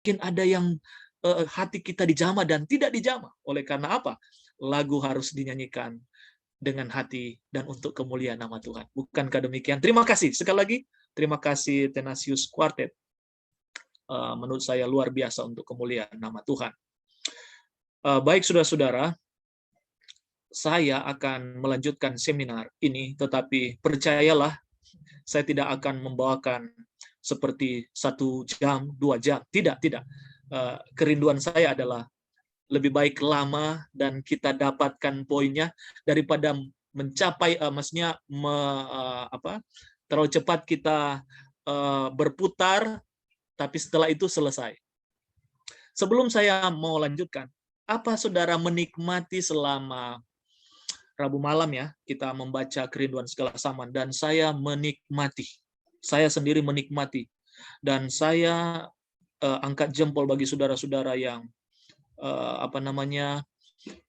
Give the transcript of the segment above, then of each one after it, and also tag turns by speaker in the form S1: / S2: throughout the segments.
S1: mungkin ada yang hati kita dijamah dan tidak dijamah. Oleh karena apa? Lagu harus dinyanyikan dengan hati dan untuk kemuliaan nama Tuhan. Bukankah demikian? Terima kasih. Sekali lagi, terima kasih Tenasius Quartet. Menurut saya luar biasa untuk kemuliaan nama Tuhan. Baik saudara-saudara, saya akan melanjutkan seminar ini, tetapi percayalah, saya tidak akan membawakan seperti 1 jam, 2 jam. Tidak, tidak. Kerinduan saya adalah lebih baik lama dan kita dapatkan poinnya daripada mencapai, maksudnya terlalu cepat kita berputar, tapi setelah itu selesai. Sebelum saya mau lanjutkan, apa saudara menikmati selama Rabu malam ya, kita membaca kerinduan segala zaman, dan saya menikmati. Saya sendiri menikmati. Dan saya angkat jempol bagi saudara-saudara yang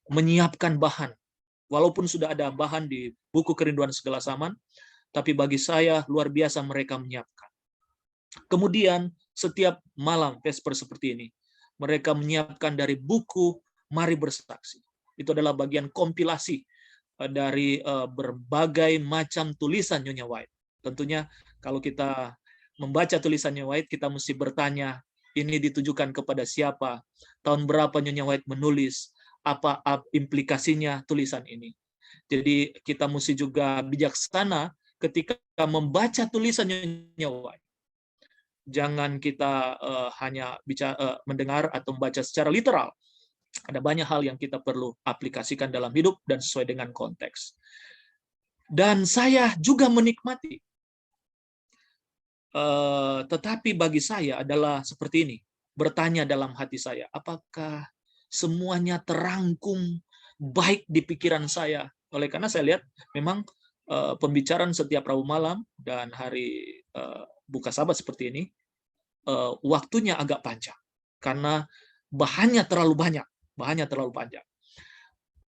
S1: menyiapkan bahan. Walaupun sudah ada bahan di buku kerinduan segala zaman, tapi bagi saya luar biasa mereka menyiapkan. Kemudian setiap malam Vesper seperti ini, mereka menyiapkan dari buku Mari Bersaksi. Itu adalah bagian kompilasi dari berbagai macam tulisan Nyonya White. Tentunya kalau kita membaca tulisan Nyonya White, kita mesti bertanya, ini ditujukan kepada siapa? Tahun berapa Nyonya White menulis? Apa implikasinya tulisan ini? Jadi kita mesti juga bijaksana ketika membaca tulisan Nyonya White. Jangan kita hanya mendengar atau membaca secara literal. Ada banyak hal yang kita perlu aplikasikan dalam hidup dan sesuai dengan konteks. Dan saya juga menikmati. Tetapi bagi saya adalah seperti ini. Bertanya dalam hati saya, apakah semuanya terangkum baik di pikiran saya? Oleh karena saya lihat memang pembicaraan setiap Rabu malam dan hari buka Sabat seperti ini, waktunya agak panjang. Karena bahannya terlalu banyak.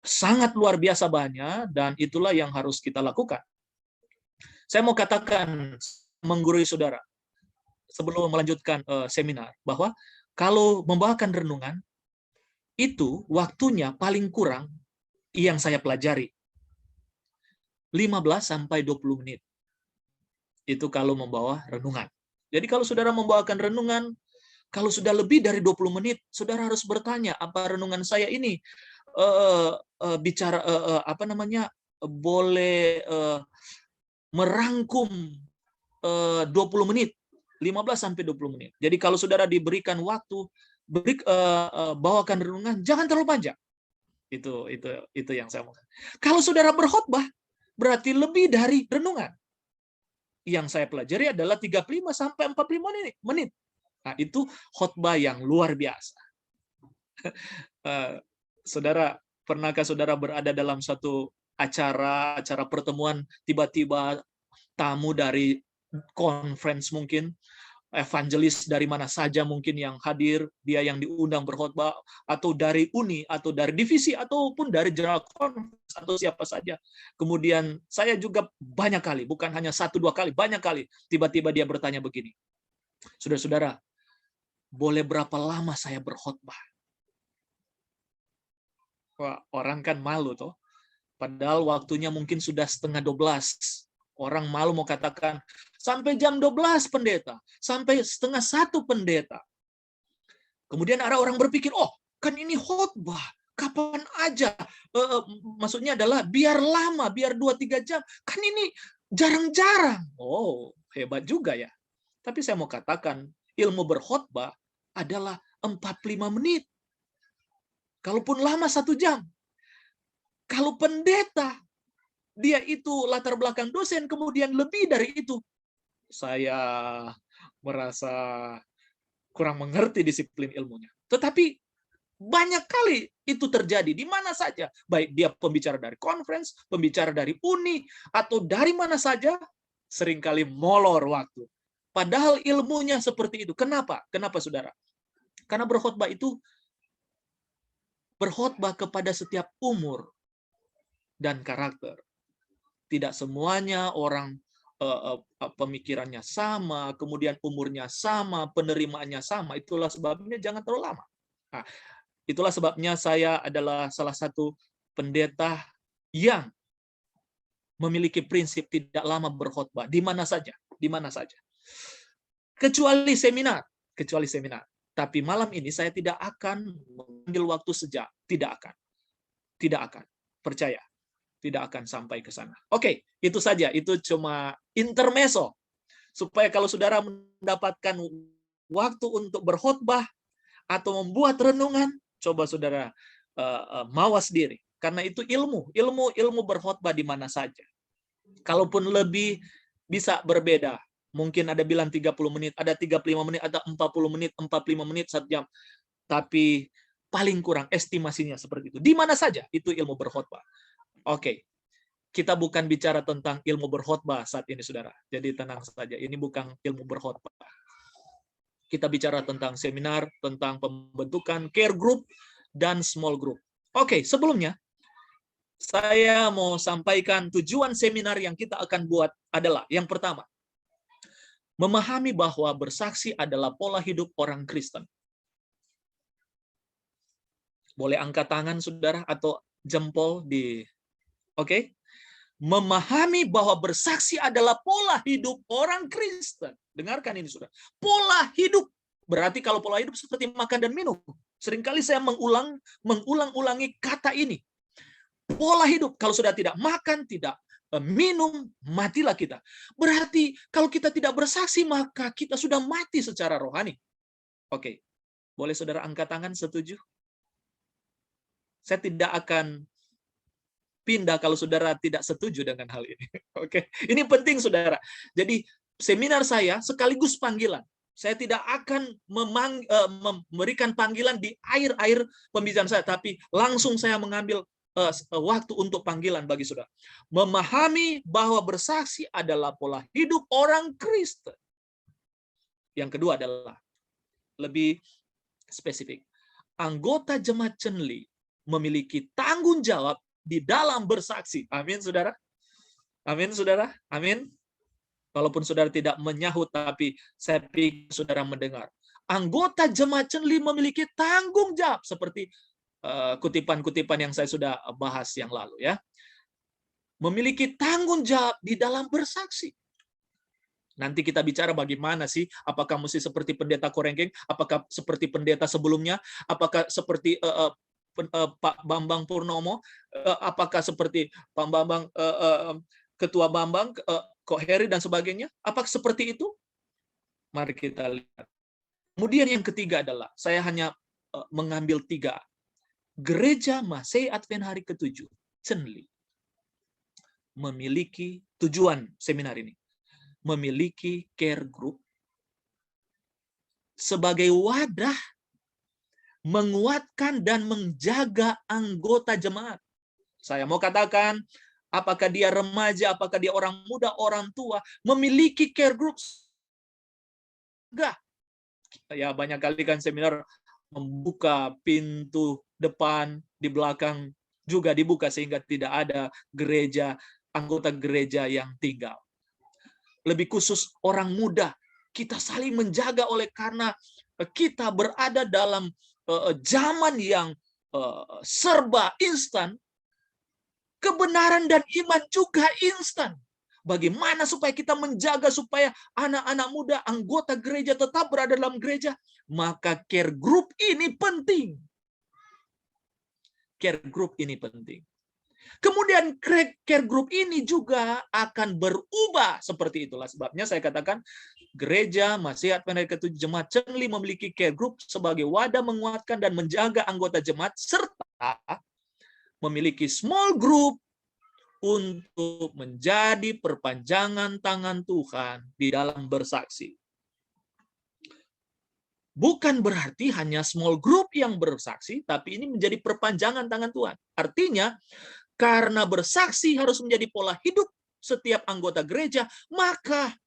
S1: Sangat luar biasa bahannya, dan itulah yang harus kita lakukan. Saya mau katakan, menggurui saudara, sebelum melanjutkan seminar, bahwa kalau membawakan renungan, itu waktunya paling kurang yang saya pelajari. 15-20 menit. Itu kalau membawa renungan. Jadi kalau saudara membawakan renungan, kalau sudah lebih dari 20 menit, saudara harus bertanya, apa renungan saya ini boleh merangkum 20 menit, 15-20 menit. Jadi kalau saudara diberikan waktu, bawakan renungan, jangan terlalu panjang. Itu yang saya mau. Kalau saudara berkhotbah, berarti lebih dari renungan. Yang saya pelajari adalah 35-45 menit. Nah, itu khotbah yang luar biasa. Saudara, pernahkah saudara berada dalam satu acara pertemuan, tiba-tiba tamu dari conference mungkin, evangelis dari mana saja mungkin yang hadir, dia yang diundang berkhotbah, atau dari uni, atau dari divisi, ataupun dari general conference, atau siapa saja. Kemudian saya juga banyak kali, bukan hanya 1-2 kali, banyak kali, tiba-tiba dia bertanya begini, saudara-saudara, boleh berapa lama saya berkhotbah? Wah, orang kan malu toh. Padahal waktunya mungkin sudah 11:30. Orang malu mau katakan, sampai jam 12 pendeta, sampai 12:30 pendeta. Kemudian ada orang berpikir, oh kan ini khotbah, kapan aja. Maksudnya adalah biar lama, biar 2-3 jam. Kan ini jarang-jarang. Oh, hebat juga ya. Tapi saya mau katakan, ilmu berkhotbah adalah 45 menit. Kalaupun lama 1 jam. Kalau pendeta, dia itu latar belakang dosen, kemudian lebih dari itu. Saya merasa kurang mengerti disiplin ilmunya. Tetapi banyak kali itu terjadi di mana saja. Baik dia pembicara dari conference, pembicara dari uni, atau dari mana saja, seringkali molor waktu. Padahal ilmunya seperti itu. Kenapa? Kenapa saudara? Karena berkhotbah itu berkhotbah kepada setiap umur dan karakter. Tidak semuanya orang pemikirannya sama, kemudian umurnya sama, penerimaannya sama. Itulah sebabnya jangan terlalu lama. Nah, itulah sebabnya saya adalah salah satu pendeta yang memiliki prinsip tidak lama berkhotbah di mana saja, di mana saja. Kecuali seminar, kecuali seminar. Tapi malam ini saya tidak akan mengambil waktu sejam, tidak akan. Tidak akan. Percaya, tidak akan sampai ke sana. Oke, itu saja. Itu cuma intermezzo supaya kalau saudara mendapatkan waktu untuk berkhotbah atau membuat renungan, coba saudara mawas diri. Karena itu ilmu berkhotbah di mana saja. Kalaupun lebih bisa berbeda. Mungkin ada bilang 30 menit, ada 35 menit, ada 40 menit, 45 menit, 1 jam. Tapi paling kurang estimasinya seperti itu. Di mana saja itu ilmu berkhotbah. Oke. Kita bukan bicara tentang ilmu berkhotbah saat ini, saudara. Jadi tenang saja. Ini bukan ilmu berkhotbah. Kita bicara tentang seminar, tentang pembentukan care group dan small group. Oke, sebelumnya saya mau sampaikan tujuan seminar yang kita akan buat adalah yang pertama, memahami bahwa bersaksi adalah pola hidup orang Kristen. Boleh angkat tangan, saudara, atau jempol di... Oke? Memahami bahwa bersaksi adalah pola hidup orang Kristen. Dengarkan ini, saudara. Pola hidup. Berarti kalau pola hidup seperti makan dan minum. Seringkali saya mengulang-ulangi kata ini. Pola hidup. Kalau sudah tidak makan, tidak minum, matilah kita. Berarti kalau kita tidak bersaksi, maka kita sudah mati secara rohani. Oke. Boleh saudara angkat tangan, setuju? Saya tidak akan pindah kalau saudara tidak setuju dengan hal ini. Oke. Ini penting, saudara. Jadi seminar saya sekaligus panggilan. Saya tidak akan memberikan panggilan di akhir-akhir pembicaraan saya, tapi langsung saya mengambil waktu untuk panggilan bagi saudara. Memahami bahwa bersaksi adalah pola hidup orang Kristen. Yang kedua adalah lebih spesifik. Anggota jemaat Cenli memiliki tanggung jawab di dalam bersaksi. Amin, saudara. Amin, saudara. Amin. Walaupun saudara tidak menyahut, tapi saya pikir saudara mendengar. Anggota jemaat Cenli memiliki tanggung jawab seperti kutipan-kutipan yang saya sudah bahas yang lalu, ya. Memiliki tanggung jawab di dalam bersaksi. Nanti kita bicara bagaimana sih, apakah mesti seperti pendeta Korengkeng, apakah seperti pendeta sebelumnya, apakah seperti Pak Bambang Purnomo, apakah seperti Pak Bambang, Ketua Bambang, Kok Heri dan sebagainya, apakah seperti itu? Mari kita lihat. Kemudian yang ketiga adalah, saya hanya mengambil 3. Gereja Masehi Advent Hari ke-7, Cenli, memiliki tujuan seminar ini, memiliki care group sebagai wadah menguatkan dan menjaga anggota jemaat. Saya mau katakan, apakah dia remaja, apakah dia orang muda, orang tua, memiliki care groups. Enggak. Ya, banyak kali kan seminar membuka pintu depan, di belakang juga dibuka sehingga tidak ada anggota gereja yang tinggal. Lebih khusus orang muda, kita saling menjaga oleh karena kita berada dalam zaman yang serba instan. Kebenaran dan iman juga instan. Bagaimana supaya kita menjaga supaya anak-anak muda, anggota gereja tetap berada dalam gereja? Maka care group ini penting. Care group ini penting. Kemudian care group ini juga akan berubah. Seperti itulah sebabnya saya katakan Gereja Masehi Advent Hari ke-7 Jemaat Cenli memiliki care group sebagai wadah menguatkan dan menjaga anggota jemaat, serta memiliki small group untuk menjadi perpanjangan tangan Tuhan di dalam bersaksi. Bukan berarti hanya small group yang bersaksi, tapi ini menjadi perpanjangan tangan Tuhan. Artinya, karena bersaksi harus menjadi pola hidup setiap anggota gereja, maka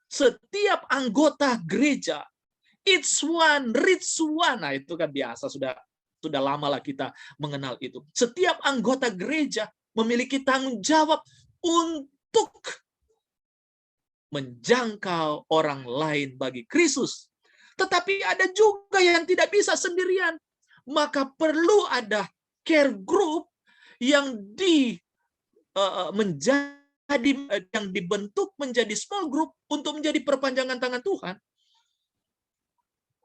S1: setiap anggota gereja, each one, reach one. Nah, itu kan biasa, sudah lama lah kita mengenal itu. Setiap anggota gereja memiliki tanggung jawab untuk menjangkau orang lain bagi Kristus. Tetapi ada juga yang tidak bisa sendirian. Maka perlu ada care group yang yang dibentuk menjadi small group untuk menjadi perpanjangan tangan Tuhan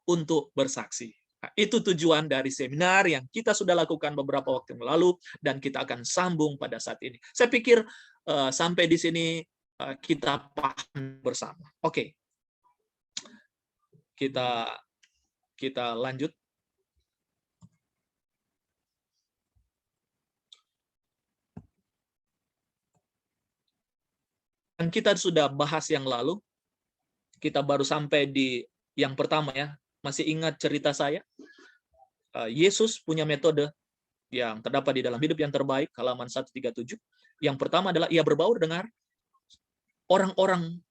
S1: untuk bersaksi. Nah, itu tujuan dari seminar yang kita sudah lakukan beberapa waktu yang lalu dan kita akan sambung pada saat ini. Saya pikir sampai di sini kita paham bersama. Oke. Kita lanjut. Dan kita sudah bahas yang lalu. Kita baru sampai di yang pertama ya. Masih ingat cerita saya? Yesus punya metode yang terdapat di dalam Hidup yang Terbaik, halaman 137. Yang pertama adalah ia berbaur dengan orang-orang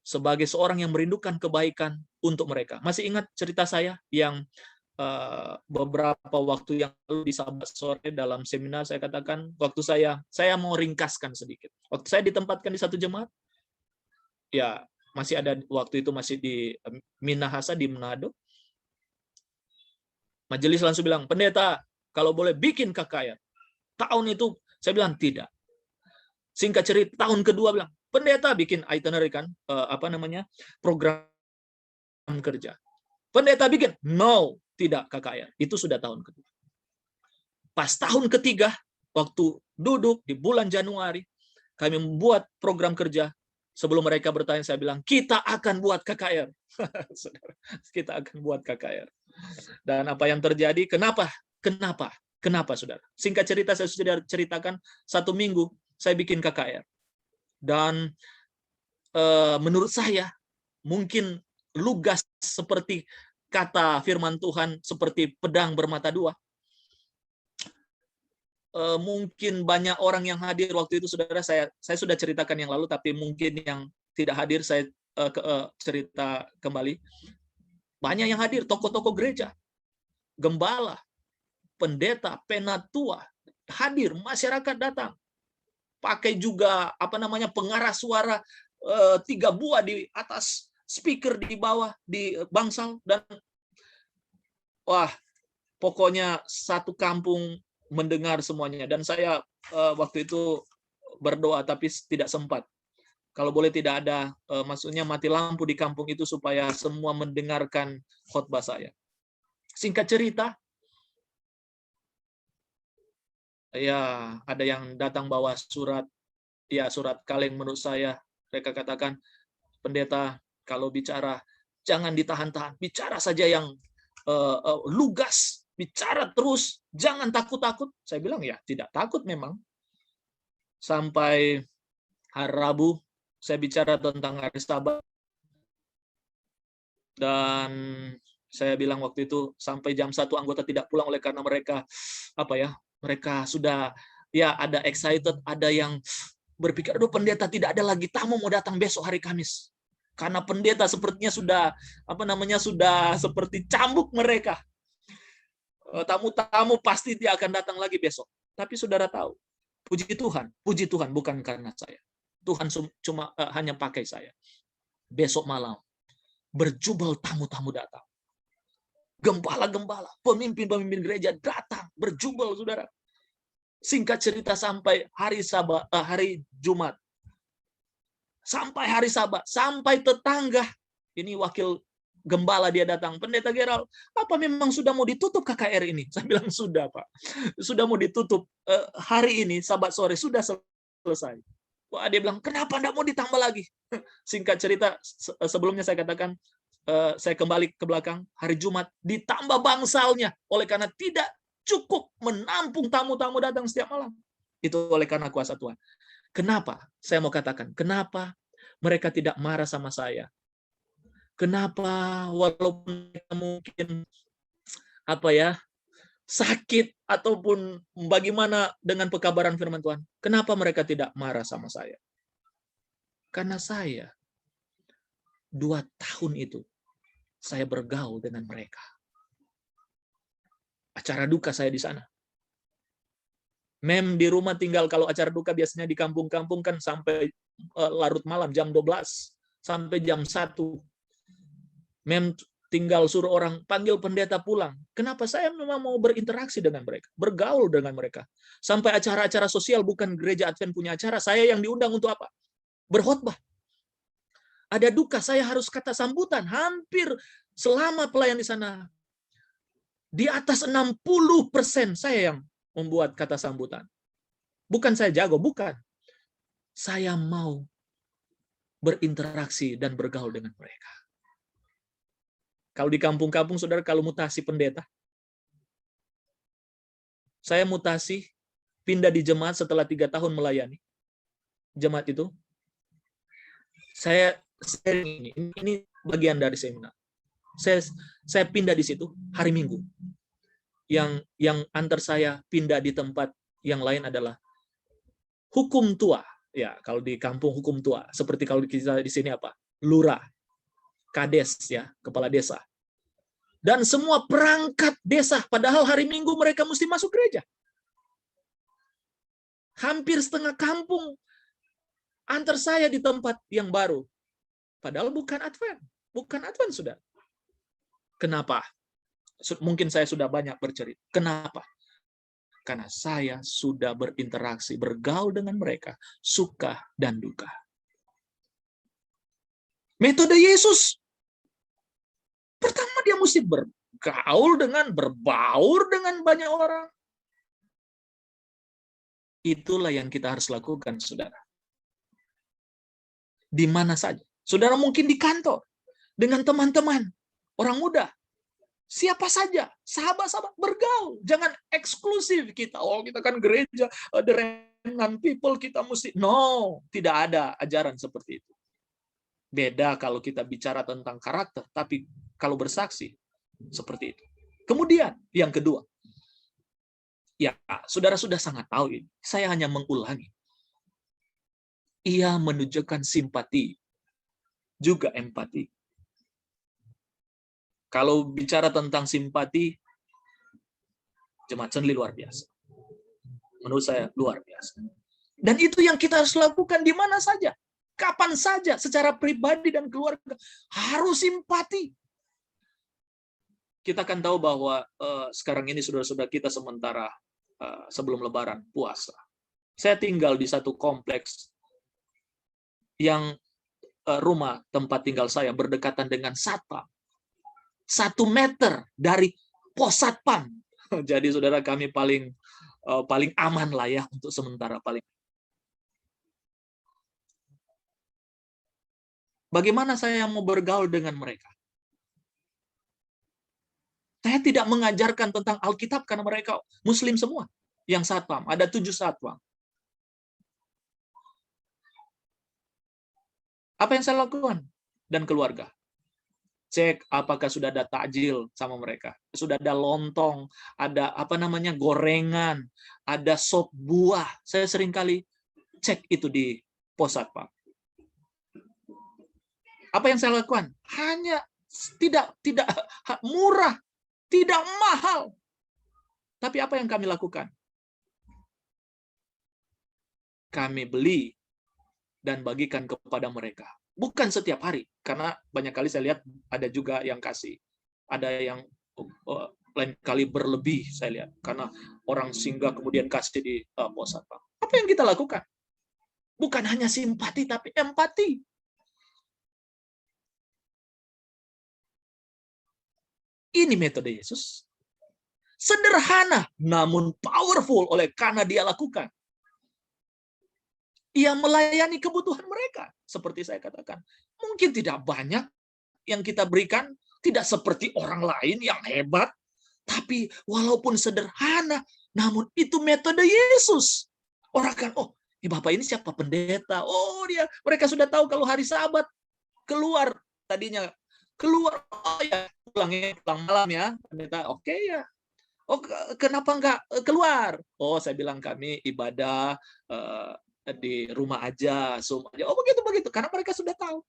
S1: sebagai seorang yang merindukan kebaikan untuk mereka. Masih ingat cerita saya yang beberapa waktu yang lalu di Sabat sore dalam seminar saya katakan, waktu saya mau ringkaskan sedikit. Waktu saya ditempatkan di satu jemaat, ya masih ada waktu itu masih di Minahasa di Manado. Majelis langsung bilang, pendeta, kalau boleh bikin KKR. Tahun itu saya bilang tidak. Singkat cerita, tahun kedua bilang, pendeta bikin itinerary kan, program kerja. Pendeta bikin, no, tidak KKR. Itu sudah tahun kedua. Pas tahun ketiga, waktu duduk di bulan Januari, kami membuat program kerja. Sebelum mereka bertanya, saya bilang, kita akan buat KKR. Saudara, kita akan buat KKR. Dan apa yang terjadi? Kenapa? Kenapa, saudara? Singkat cerita, saya sudah ceritakan, 1 minggu saya bikin KKR. Dan menurut saya, mungkin lugas seperti kata firman Tuhan, seperti pedang bermata dua. Mungkin banyak orang yang hadir waktu itu, saudara. Saya sudah ceritakan yang lalu, tapi mungkin yang tidak hadir, saya cerita kembali. Banyak yang hadir, tokoh-tokoh gereja, gembala, pendeta, penatua, hadir, masyarakat datang. Pakai juga pengarah suara 3 buah di atas, speaker di bawah, di bangsal, dan wah, pokoknya satu kampung mendengar semuanya. Dan saya waktu itu berdoa, tapi tidak sempat. Kalau boleh tidak ada, maksudnya mati lampu di kampung itu supaya semua mendengarkan khotbah saya. Singkat cerita, ya ada yang datang bawa surat kaleng menurut saya. Mereka katakan, pendeta, kalau bicara jangan ditahan-tahan, bicara saja yang lugas, bicara terus, jangan takut-takut. Saya bilang ya tidak takut memang. Sampai hari Rabu saya bicara tentang hari Sabat, dan saya bilang waktu itu sampai jam 1 anggota tidak pulang oleh karena mereka mereka sudah ada excited, ada yang berpikir, aduh pendeta tidak ada lagi tamu mau datang besok hari Kamis. Karena pendeta sepertinya sudah sudah seperti cambuk mereka. Tamu-tamu pasti dia akan datang lagi besok. Tapi saudara tahu, puji Tuhan bukan karena saya. Tuhan cuma hanya pakai saya. Besok malam berjubel tamu-tamu datang. Gembala-gembala, pemimpin-pemimpin gereja datang berjubel, saudara. Singkat cerita sampai hari Jumat. Sampai hari Sabat, sampai tetangga. Ini wakil gembala dia datang, pendeta Gerald, apa memang sudah mau ditutup KKR ini? Saya bilang sudah, Pak. Sudah mau ditutup hari ini, Sabat sore sudah selesai. Wah, dia bilang, kenapa enggak mau ditambah lagi? Singkat cerita, sebelumnya saya katakan, saya kembali ke belakang, hari Jumat ditambah bangsalnya oleh karena tidak cukup menampung tamu-tamu datang setiap malam. Itu oleh karena kuasa Tuhan. Kenapa? Saya mau katakan, kenapa mereka tidak marah sama saya? Kenapa walaupun mereka mungkin sakit ataupun bagaimana dengan pekabaran firman Tuhan? Kenapa mereka tidak marah sama saya? Karena saya 2 tahun itu saya bergaul dengan mereka. Acara duka saya di sana. Mem di rumah tinggal, kalau acara duka biasanya di kampung-kampung kan sampai larut malam jam 12. sampai jam 1. Mem tinggal suruh orang panggil pendeta pulang. Kenapa? Saya memang mau berinteraksi dengan mereka, bergaul dengan mereka. Sampai acara-acara sosial, bukan gereja Advent punya acara, saya yang diundang untuk apa? Berkhotbah. Ada duka, saya harus kata sambutan. Hampir selama pelayan di sana, di atas 60% saya yang membuat kata sambutan. Bukan saya jago, bukan. Saya mau berinteraksi dan bergaul dengan mereka. Kalau di kampung-kampung, saudara, kalau mutasi pendeta, saya mutasi, pindah di jemaat setelah 3 tahun melayani. Jemaat itu, saya ini bagian dari seminar. Saya pindah di situ hari Minggu. Yang antar saya pindah di tempat yang lain adalah hukum tua. Ya, kalau di kampung hukum tua. Seperti kalau kita di sini apa? Lurah, kades, ya, kepala desa. Dan semua perangkat desa, padahal hari Minggu mereka mesti masuk gereja. Hampir setengah kampung antar saya di tempat yang baru. Padahal bukan Advent. Bukan Advent, sudah. Kenapa? Mungkin saya sudah banyak bercerita. Kenapa? Karena saya sudah berinteraksi, bergaul dengan mereka, suka dan duka. Metode Yesus, pertama dia mesti bergaul berbaur dengan banyak orang. Itulah yang kita harus lakukan, saudara. Di mana saja. Saudara mungkin di kantor, dengan teman-teman, orang muda, siapa saja, sahabat-sahabat, bergaul. Jangan eksklusif kita. Oh, kita kan gereja, the remnant people, kita mesti. No, tidak ada ajaran seperti itu. Beda kalau kita bicara tentang karakter, tapi kalau bersaksi, seperti itu. Kemudian, yang kedua, ya, saudara sudah sangat tahu ini. Saya hanya mengulangi. Ia menunjukkan simpati, juga empati. Kalau bicara tentang simpati, Jemaat Senli luar biasa. Menurut saya luar biasa. Dan itu yang kita harus lakukan di mana saja. Kapan saja, secara pribadi dan keluarga. Harus simpati. Kita akan tahu bahwa sekarang ini saudara-saudara kita sementara sebelum Lebaran, puasa. Saya tinggal di satu kompleks yang rumah tempat tinggal saya berdekatan dengan satpam. 1 meter dari pos satpam. Jadi saudara, kami paling aman lah ya untuk sementara paling. Bagaimana saya mau bergaul dengan mereka? Saya tidak mengajarkan tentang Alkitab karena mereka Muslim semua. Yang satpam, ada 7 satpam. Apa yang saya lakukan? Dan keluarga. Cek apakah sudah ada takjil sama mereka. Sudah ada lontong, ada gorengan, ada sop buah. Saya seringkali cek itu di pos satpam. Apa yang saya lakukan? Hanya tidak murah, tidak mahal. Tapi apa yang kami lakukan? Kami beli dan bagikan kepada mereka. Bukan setiap hari, karena banyak kali saya lihat ada juga yang kasih. Ada yang lain kali berlebih, saya lihat. Karena orang singgah kemudian kasih di pos satpam. Apa yang kita lakukan? Bukan hanya simpati, tapi empati. Ini metode Yesus. Sederhana, namun powerful oleh karena dia lakukan. Ia melayani kebutuhan mereka. Seperti saya katakan. Mungkin tidak banyak yang kita berikan. Tidak seperti orang lain yang hebat. Tapi walaupun sederhana. Namun itu metode Yesus. Orang kan, oh, Bapak ini siapa? Pendeta. Oh, mereka sudah tahu kalau hari Sabat. Keluar. Tadinya keluar. Oh ya, pulang malam ya. Pendeta, oke ya. Oh, kenapa enggak keluar? Oh, saya bilang kami ibadah di rumah aja, Zoom aja. Oh, begitu. Karena mereka sudah tahu.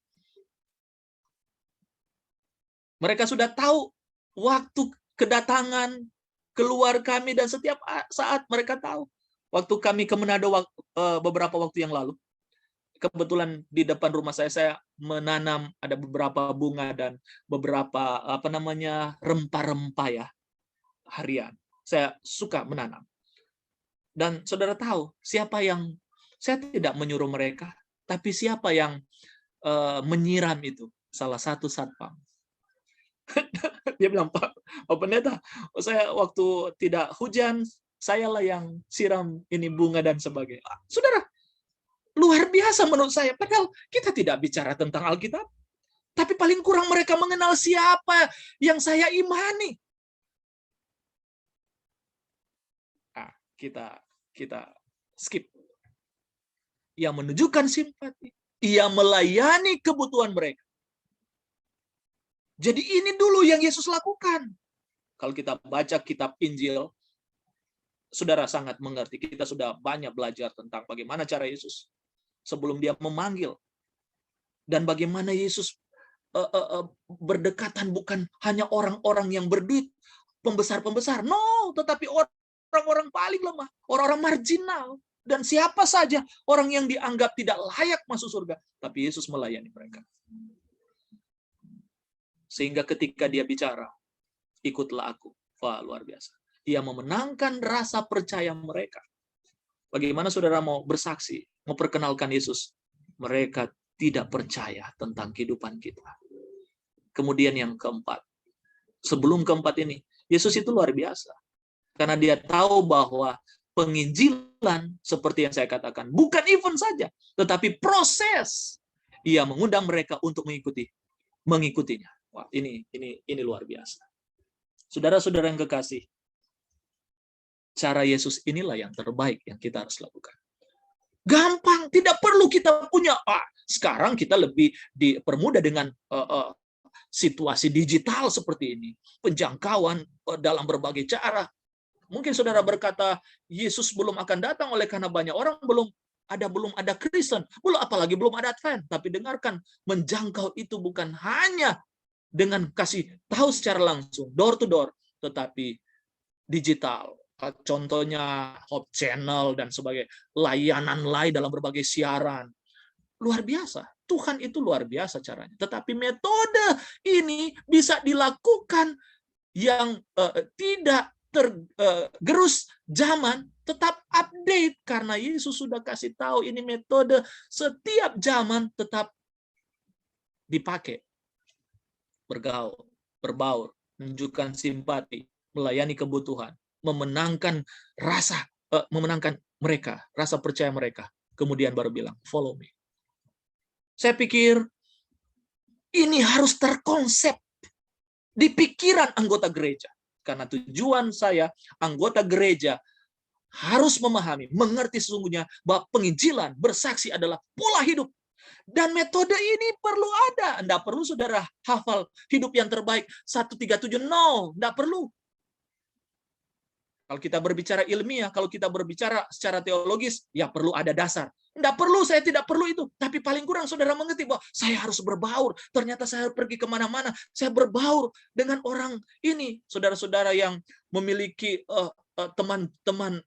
S1: Mereka sudah tahu waktu kedatangan keluar kami dan setiap saat mereka tahu. Waktu kami ke Manado beberapa waktu yang lalu, kebetulan di depan rumah saya menanam ada beberapa bunga dan beberapa rempah-rempah ya harian. Saya suka menanam. Dan saudara tahu siapa yang saya tidak menyuruh mereka, tapi siapa yang menyiram itu? Salah satu satpam. Dia bilang, Pak Pendeta, saya waktu tidak hujan, sayalah yang siram ini bunga dan sebagainya. Saudara, luar biasa menurut saya. Padahal kita tidak bicara tentang Alkitab. Tapi paling kurang mereka mengenal siapa yang saya imani. Nah, kita skip. Ia menunjukkan simpati. Ia melayani kebutuhan mereka. Jadi ini dulu yang Yesus lakukan. Kalau kita baca kitab Injil, saudara sangat mengerti. Kita sudah banyak belajar tentang bagaimana cara Yesus sebelum dia memanggil. Dan bagaimana Yesus berdekatan bukan hanya orang-orang yang berduit, pembesar-pembesar. No, tetapi orang-orang paling lemah, orang-orang marginal. Dan siapa saja orang yang dianggap tidak layak masuk surga. Tapi Yesus melayani mereka. Sehingga ketika dia bicara, ikutlah aku. Wah, luar biasa. Dia memenangkan rasa percaya mereka. Bagaimana saudara mau bersaksi, memperkenalkan Yesus? Mereka tidak percaya tentang kehidupan kita. Kemudian yang keempat. Sebelum keempat ini, Yesus itu luar biasa. Karena dia tahu bahwa penginjilan, seperti yang saya katakan, bukan event saja, tetapi proses. Ia mengundang mereka untuk mengikutinya. Wah, ini luar biasa. Saudara-saudara yang kekasih, cara Yesus inilah yang terbaik yang kita harus lakukan. Gampang, tidak perlu kita punya. Sekarang kita lebih dipermudah dengan situasi digital seperti ini, penjangkauan dalam berbagai cara. Mungkin saudara berkata, Yesus belum akan datang oleh karena banyak orang belum ada Kristen, apalagi belum ada Advent. Tapi dengarkan, menjangkau itu bukan hanya dengan kasih tahu secara langsung, door to door, tetapi digital. Contohnya Hope Channel dan sebagainya, layanan lain dalam berbagai siaran. Luar biasa. Tuhan itu luar biasa caranya. Tetapi metode ini bisa dilakukan yang tidak tergerus zaman, tetap update karena Yesus sudah kasih tahu ini metode setiap zaman tetap dipakai. Bergaul, berbaur, menunjukkan simpati, melayani kebutuhan, memenangkan mereka, rasa percaya mereka. Kemudian baru bilang, follow me. Saya pikir ini harus terkonsep di pikiran anggota gereja. Karena tujuan saya, anggota gereja harus memahami, mengerti sesungguhnya bahwa penginjilan, bersaksi adalah pola hidup. Dan metode ini perlu ada. Tidak perlu saudara hafal hidup yang terbaik 137. No, tidak perlu. Kalau kita berbicara ilmiah, kalau kita berbicara secara teologis, ya perlu ada dasar. Tidak perlu, saya tidak perlu itu. Tapi paling kurang saudara mengerti bahwa saya harus berbaur. Ternyata saya pergi kemana-mana, saya berbaur dengan orang ini. Saudara-saudara yang memiliki teman-teman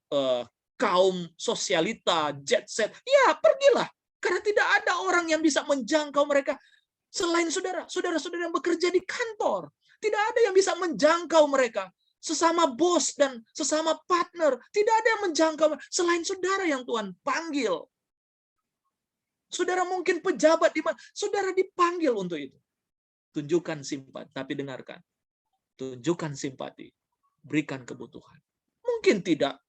S1: kaum sosialita, jet set, ya pergilah. Karena tidak ada orang yang bisa menjangkau mereka selain saudara-saudara yang bekerja di kantor. Tidak ada yang bisa menjangkau mereka. Sesama bos dan sesama partner. Tidak ada yang menjangkau selain saudara yang Tuhan panggil. Saudara mungkin pejabat di mana. Saudara dipanggil untuk itu. Tunjukkan simpati. Tapi dengarkan. Tunjukkan simpati. Berikan kebutuhan. Mungkin tidak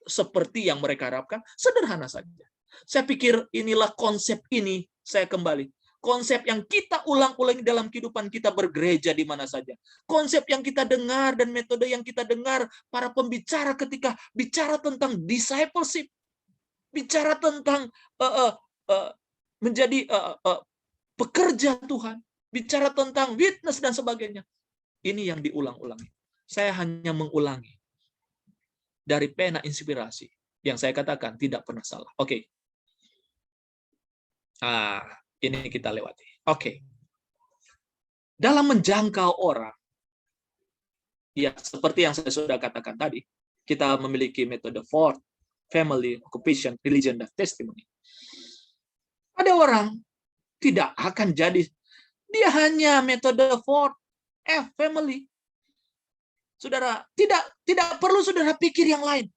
S1: seperti yang mereka harapkan. Sederhana saja. Saya pikir inilah konsep ini, saya kembali. Konsep yang kita ulang-ulang dalam kehidupan kita bergereja di mana saja. Konsep yang kita dengar dan metode yang kita dengar para pembicara ketika bicara tentang discipleship. Bicara tentang menjadi pekerja Tuhan. Bicara tentang witness dan sebagainya. Ini yang diulang-ulangi. Saya hanya mengulangi. Dari pena inspirasi. Yang saya katakan tidak pernah salah. Oke. Ini kita lewati. Oke. Dalam menjangkau orang, ya seperti yang saya sudah katakan tadi, kita memiliki metode Ford, family, occupation, religion, dan testimony. Ada orang tidak akan jadi. Dia hanya metode 4F family. Saudara, tidak perlu saudara pikir yang lain.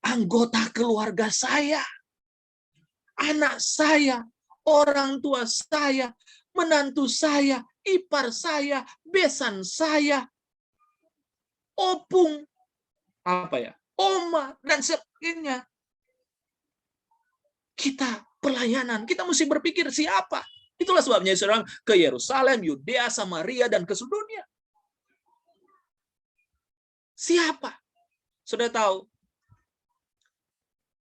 S1: Anggota keluarga saya, anak saya, orang tua saya, menantu saya, ipar saya, besan saya, opung, oma, dan sebagainya. Kita pelayanan, kita mesti berpikir siapa. Itulah sebabnya saudara ke Yerusalem, Yudea, Samaria, dan ke seluruh dunia. Siapa? Sudah tahu,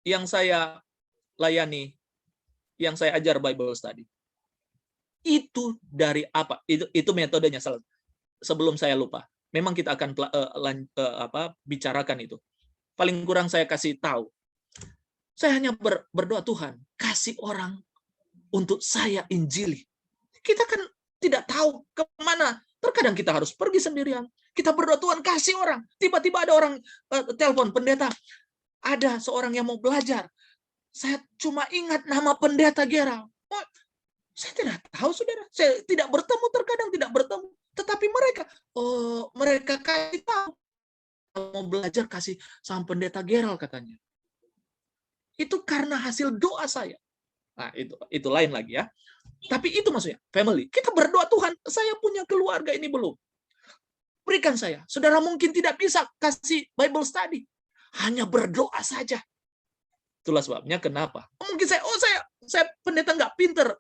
S1: yang saya layani, yang saya ajar Bible study, itu dari apa? Itu metodenya. Sebelum saya lupa, memang kita akan bicarakan itu. Paling kurang saya kasih tahu. Saya hanya berdoa, Tuhan, kasih orang untuk saya injili. Kita kan tidak tahu kemana. Terkadang kita harus pergi sendirian. Kita berdoa, Tuhan kasih orang. Tiba-tiba ada orang telepon, pendeta, ada seorang yang mau belajar. Saya cuma ingat nama pendeta Gerald. Oh, saya tidak tahu, saudara. Saya tidak bertemu, terkadang tidak bertemu. Tetapi mereka kasih tahu. Kalau mau belajar, kasih sama pendeta Gerald, katanya. Itu karena hasil doa saya. Nah, itu lain lagi ya. Tapi itu maksudnya, family. Kita berdoa, Tuhan, saya punya keluarga ini belum. Berikan saya. Saudara mungkin tidak bisa kasih Bible study. Hanya berdoa saja. Itulah sebabnya kenapa. Mungkin saya pendeta nggak pinter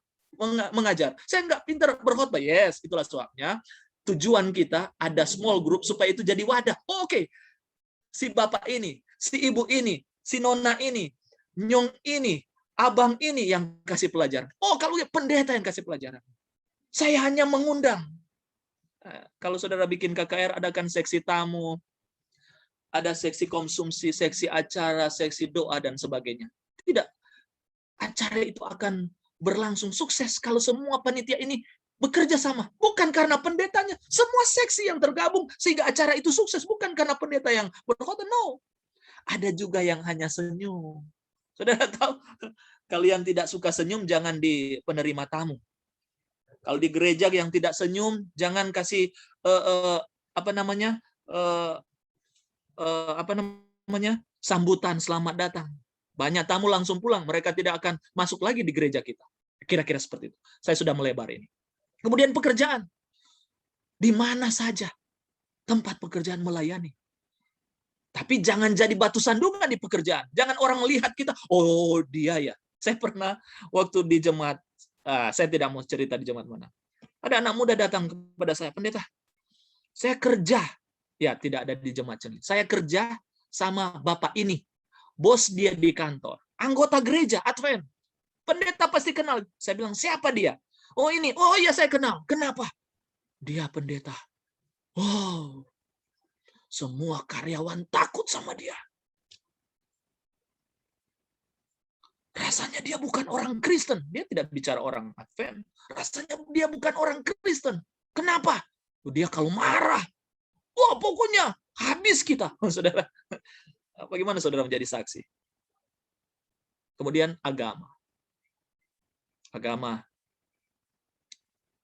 S1: mengajar. Saya nggak pinter berkhotbah. Yes, itulah sebabnya tujuan kita ada small group supaya itu jadi wadah. Oke. Si bapak ini, si ibu ini, si nona ini, nyong ini, abang ini yang kasih pelajaran. Oh, kalau pendeta yang kasih pelajaran. Saya hanya mengundang. Kalau saudara bikin KKR, adakan seksi tamu, ada seksi konsumsi, seksi acara, seksi doa, dan sebagainya. Tidak. Acara itu akan berlangsung sukses kalau semua panitia ini bekerja sama. Bukan karena pendetanya. Semua seksi yang tergabung sehingga acara itu sukses. Bukan karena pendeta yang berkhotbah. No. Ada juga yang hanya senyum. Saudara tahu, kalian tidak suka senyum, jangan di penerima tamu. Kalau di gereja yang tidak senyum, jangan kasih sambutan selamat datang. Banyak tamu langsung pulang, mereka tidak akan masuk lagi di gereja kita. Kira-kira seperti itu. Saya sudah melebar ini. Kemudian pekerjaan. Di mana saja tempat pekerjaan melayani. Tapi jangan jadi batu sandungan di pekerjaan. Jangan orang melihat kita, oh dia ya. Saya pernah waktu di jemaat, saya tidak mau cerita di jemaat mana. Ada anak muda datang kepada saya, pendeta, saya kerja. Ya, tidak ada di jemaat ini. Saya kerja sama bapak ini. Bos dia di kantor. Anggota gereja, Advent. Pendeta pasti kenal. Saya bilang, siapa dia? Oh ini, oh iya saya kenal. Kenapa? Dia pendeta. Wow. Semua karyawan takut sama dia. Rasanya dia bukan orang Kristen. Dia tidak bicara orang Advent. Rasanya dia bukan orang Kristen. Kenapa? Dia kalau marah, wah pokoknya habis kita. Saudara, bagaimana saudara menjadi saksi? Kemudian agama. Agama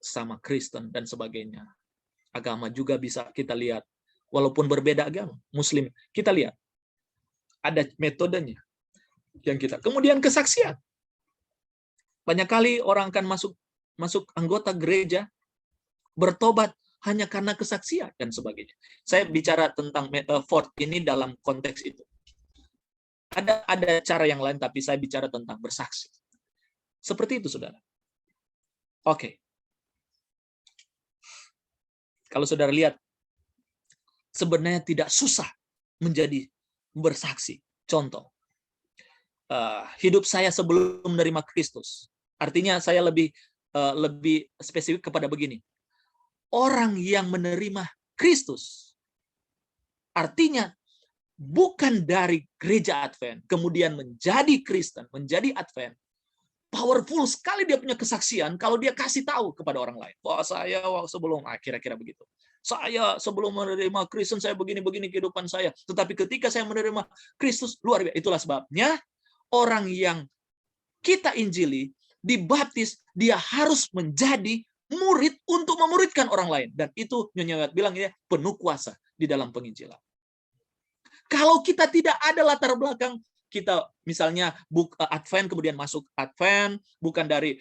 S1: sama Kristen dan sebagainya. Agama juga bisa kita lihat. Walaupun berbeda agama, Muslim, kita lihat. Ada metodenya. Kemudian kesaksian. Banyak kali orang akan masuk anggota gereja, bertobat hanya karena kesaksian dan sebagainya. Saya bicara tentang Ford ini dalam konteks itu. Ada cara yang lain, tapi saya bicara tentang bersaksi. Seperti itu, saudara. Oke. Kalau saudara lihat, sebenarnya tidak susah menjadi bersaksi. Contoh, hidup saya sebelum menerima Kristus. Artinya saya lebih spesifik kepada begini. Orang yang menerima Kristus, artinya bukan dari gereja Advent, kemudian menjadi Kristen, menjadi Advent, powerful sekali dia punya kesaksian kalau dia kasih tahu kepada orang lain. Wah, saya sebelum, kira-kira begitu. Saya sebelum menerima Kristen, saya begini-begini kehidupan saya. Tetapi ketika saya menerima Kristus, luar biasa. Itulah sebabnya orang yang kita injili dibaptis, dia harus menjadi murid untuk memuridkan orang lain. Dan itu Nyonya Wat bilang ya, penuh kuasa di dalam penginjilan. Kalau kita tidak ada latar belakang, kita misalnya Advent kemudian masuk Advent, bukan dari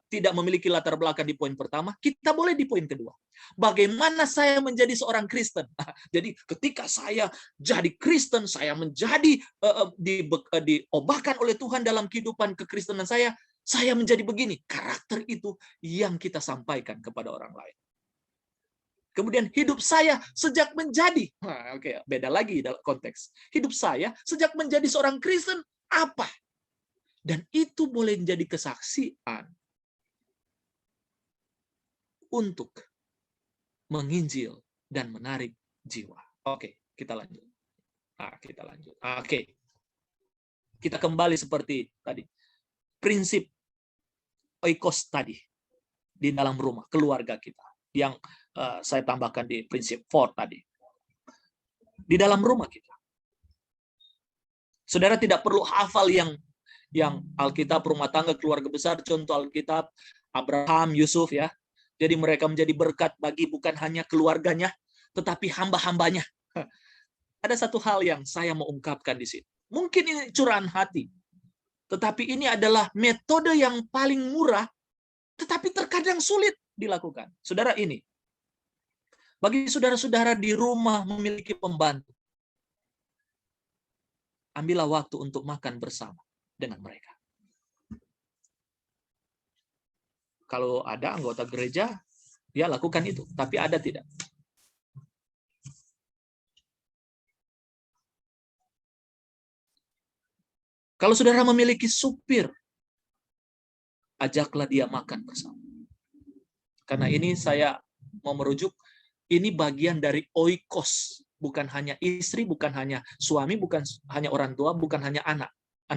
S1: tidak memiliki latar belakang di poin pertama, kita boleh di poin kedua. Bagaimana saya menjadi seorang Kristen? Jadi ketika saya jadi Kristen, saya menjadi diobahkan oleh Tuhan dalam kehidupan kekristenan saya menjadi begini. Karakter itu yang kita sampaikan kepada orang lain. Kemudian hidup saya sejak menjadi, beda lagi dalam konteks. Hidup saya sejak menjadi seorang Kristen apa? Dan itu boleh menjadi kesaksian untuk menginjil dan menarik jiwa. Oke, kita lanjut. Kita kembali seperti tadi. Prinsip oikos tadi di dalam rumah, keluarga kita. Yang saya tambahkan di prinsip 4 tadi. Di dalam rumah kita. Saudara tidak perlu hafal yang Alkitab rumah tangga keluarga besar, contoh Alkitab Abraham, Yusuf ya. Jadi mereka menjadi berkat bagi bukan hanya keluarganya, tetapi hamba-hambanya. Ada satu hal yang saya mau ungkapkan di sini. Mungkin ini curahan hati, tetapi ini adalah metode yang paling murah, tetapi terkadang sulit dilakukan. Saudara, ini bagi saudara-saudara di rumah memiliki pembantu, ambillah waktu untuk makan bersama dengan mereka. Kalau ada anggota gereja, dia lakukan itu. Tapi ada tidak? Kalau saudara memiliki supir, ajaklah dia makan bersama. Karena ini saya mau merujuk, ini bagian dari oikos. Bukan hanya istri, bukan hanya suami, bukan hanya orang tua, bukan hanya anak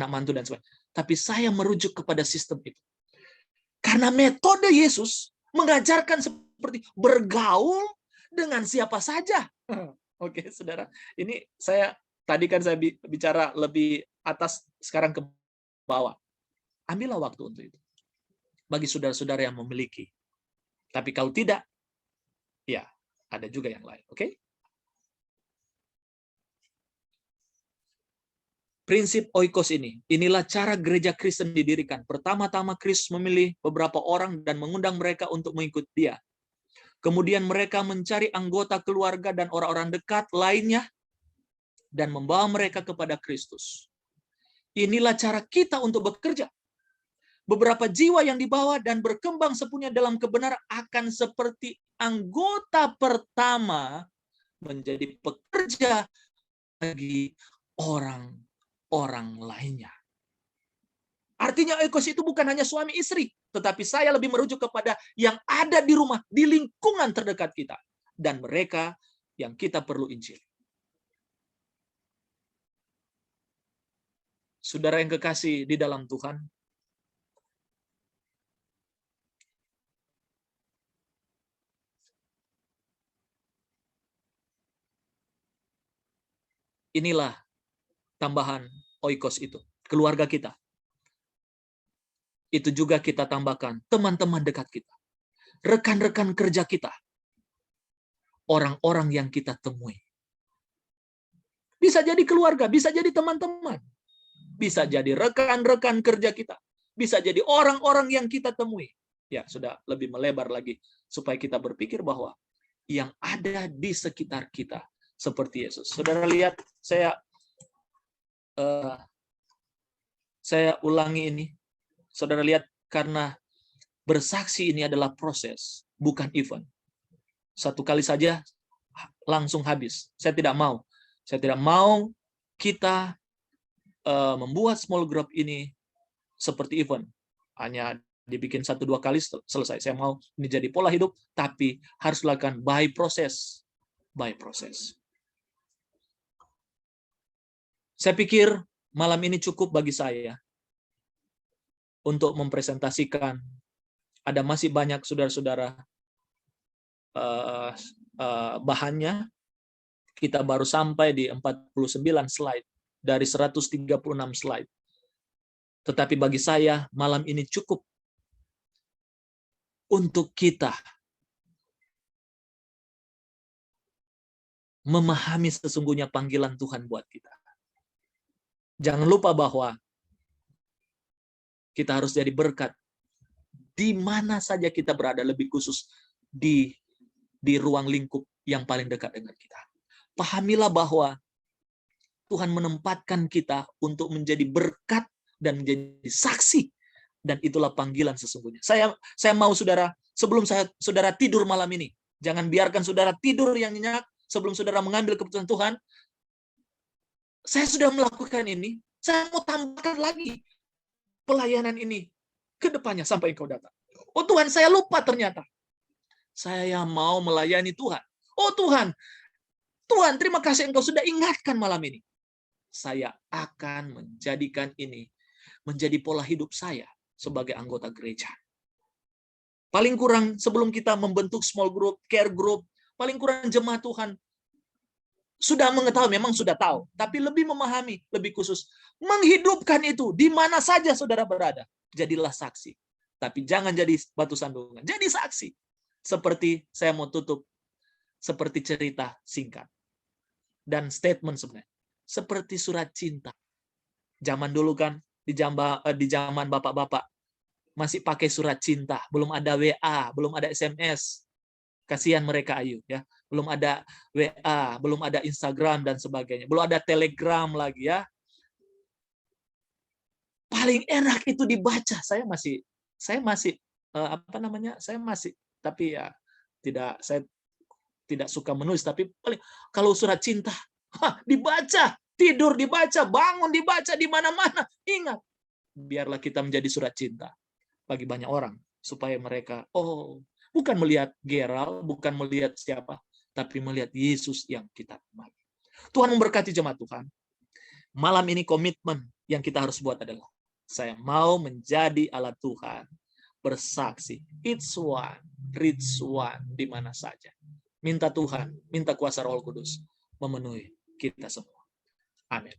S1: mantu dan sebagainya. Tapi saya merujuk kepada sistem itu. Karena metode Yesus mengajarkan seperti bergaul dengan siapa saja. Oke, saudara. Ini tadi kan saya bicara lebih atas, sekarang ke bawah. Ambillah waktu untuk itu. Bagi saudara-saudara yang memiliki. Tapi kalau tidak, ya ada juga yang lain. Oke? Prinsip oikos ini, inilah cara gereja Kristen didirikan. Pertama-tama Kristus memilih beberapa orang dan mengundang mereka untuk mengikut dia. Kemudian mereka mencari anggota keluarga dan orang-orang dekat lainnya dan membawa mereka kepada Kristus. Inilah cara kita untuk bekerja. Beberapa jiwa yang dibawa dan berkembang sepenuhnya dalam kebenaran akan seperti anggota pertama menjadi pekerja bagi orang lainnya. Artinya oikos itu bukan hanya suami istri, tetapi saya lebih merujuk kepada yang ada di rumah, di lingkungan terdekat kita, dan mereka yang kita perlu injil. Saudara yang kekasih di dalam Tuhan, inilah tambahan oikos itu, keluarga kita. Itu juga kita tambahkan teman-teman dekat kita, rekan-rekan kerja kita, orang-orang yang kita temui. Bisa jadi keluarga, bisa jadi teman-teman, bisa jadi rekan-rekan kerja kita, bisa jadi orang-orang yang kita temui. Ya, sudah lebih melebar lagi supaya kita berpikir bahwa yang ada di sekitar kita seperti Yesus. Saudara lihat, saya ulangi ini. Saudara lihat, karena bersaksi ini adalah proses, bukan event. Satu kali saja langsung habis. Saya tidak mau kita membuat small group ini seperti event. Hanya dibikin 1-2 kali selesai. Saya mau ini jadi pola hidup, tapi harus dilakukan by process. By process. Saya pikir malam ini cukup bagi saya untuk mempresentasikan. Ada masih banyak saudara-saudara bahannya. Kita baru sampai di 49 slide dari 136 slide. Tetapi bagi saya, malam ini cukup untuk kita memahami sesungguhnya panggilan Tuhan buat kita. Jangan lupa bahwa kita harus jadi berkat di mana saja kita berada, lebih khusus di ruang lingkup yang paling dekat dengan kita. Pahamilah bahwa Tuhan menempatkan kita untuk menjadi berkat dan menjadi saksi, dan itulah panggilan sesungguhnya. Saya mau saudara, sebelum saudara tidur malam ini, jangan biarkan saudara tidur yang nyenyak sebelum saudara mengambil keputusan Tuhan. Saya sudah melakukan ini, saya mau tambahkan lagi pelayanan ini ke depannya sampai Engkau datang. Oh Tuhan, saya lupa ternyata. Saya mau melayani Tuhan. Oh Tuhan, terima kasih Engkau sudah ingatkan malam ini. Saya akan menjadikan ini menjadi pola hidup saya sebagai anggota gereja. Paling kurang sebelum kita membentuk small group, care group, paling kurang jemaat Tuhan sudah mengetahui, memang sudah tahu, tapi lebih memahami, lebih khusus menghidupkan itu di mana saja saudara berada. Jadilah saksi, tapi jangan jadi batu sandungan. Jadi saksi. Seperti saya mau tutup, seperti cerita singkat dan statement sebenarnya, seperti surat cinta. Zaman dulu kan, di zaman bapak-bapak masih pakai surat cinta, belum ada WA, belum ada SMS. Kasihan mereka, Ayu, ya. Belum ada WA, belum ada Instagram dan sebagainya. Belum ada Telegram lagi, ya. Paling enak itu dibaca. Saya masih tapi ya saya tidak suka menulis, tapi paling kalau surat cinta, dibaca, tidur dibaca, bangun dibaca, di mana-mana. Ingat, biarlah kita menjadi surat cinta bagi banyak orang, supaya mereka bukan melihat Geral, bukan melihat siapa, tapi melihat Yesus yang kita temui. Tuhan memberkati jemaat Tuhan. Malam ini komitmen yang kita harus buat adalah, saya mau menjadi alat Tuhan, bersaksi, each one, reach one, di mana saja. Minta Tuhan, minta kuasa Roh Kudus memenuhi kita semua. Amin.